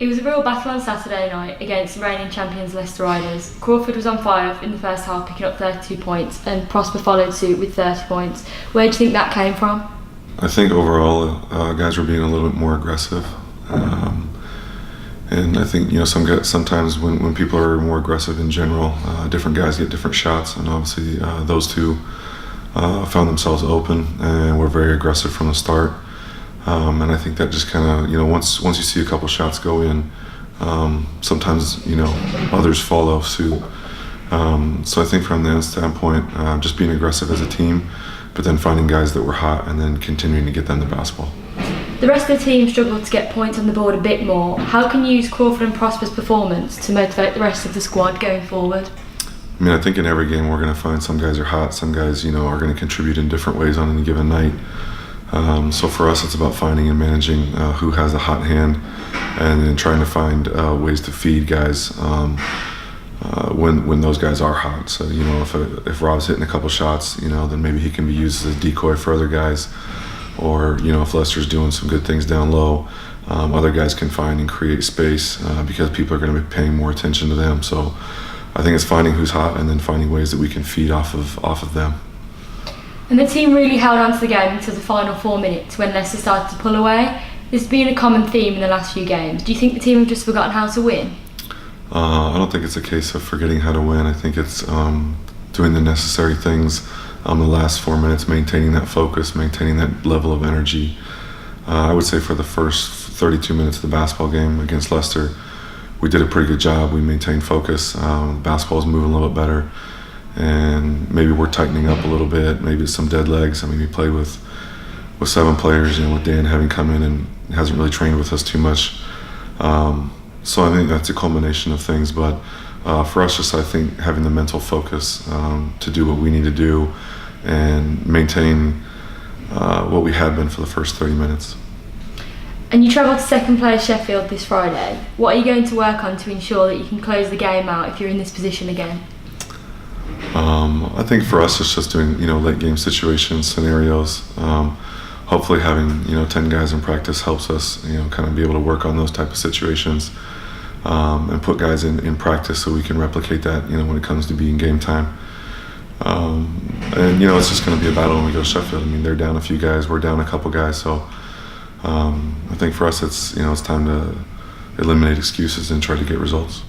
It was a real battle on Saturday night against the reigning champions Leicester Riders. Crawford was on fire in the first half, picking up 32 points, and Prosper followed suit with 30 points. Where do you think that came from? I think overall, guys were being a little bit more aggressive. And I think, sometimes when people are more aggressive in general, different guys get different shots, and obviously those two found themselves open and were very aggressive from the start. And I think that just kind of, once you see a couple shots go in, sometimes, others follow suit. So I think from that standpoint, just being aggressive as a team, but then finding guys that were hot and then continuing to get them the basketball. The rest of the team struggled to get points on the board a bit more. How can you use Crawford and Prosper's performance to motivate the rest of the squad going forward? I think in every game we're going to find some guys are hot, some guys, are going to contribute in different ways on any given night. So for us, it's about finding and managing who has a hot hand, and then trying to find ways to feed guys when those guys are hot. So if Rob's hitting a couple shots, then maybe he can be used as a decoy for other guys, or if Leicester's doing some good things down low, other guys can find and create space because people are going to be paying more attention to them. So I think it's finding who's hot and then finding ways that we can feed off of them. And the team really held on to the game until the final 4 minutes when Leicester started to pull away. This has been a common theme in the last few games. Do you think the team have just forgotten how to win? I don't think it's a case of forgetting how to win. I think it's doing the necessary things the last 4 minutes, maintaining that focus, maintaining that level of energy. I would say for the first 32 minutes of the basketball game against Leicester, we did a pretty good job. We maintained focus. Basketball is moving a little bit better, and maybe we're tightening up a little bit. Maybe it's some dead legs. We played with 7 players, with Dan having come in and hasn't really trained with us too much. So I think that's a culmination of things. But for us, I think having the mental focus to do what we need to do and maintain what we had been for the first 30 minutes. And you travel to second place Sheffield this Friday. What are you going to work on to ensure that you can close the game out if you're in this position again? I think for us, it's just doing late game situations, scenarios. Hopefully having 10 guys in practice helps us kind of be able to work on those type of situations and put guys in practice so we can replicate that when it comes to being game time. And it's just going to be a battle when we go to Sheffield. They're down a few guys, we're down a couple guys, so I think for us it's time to eliminate excuses and try to get results.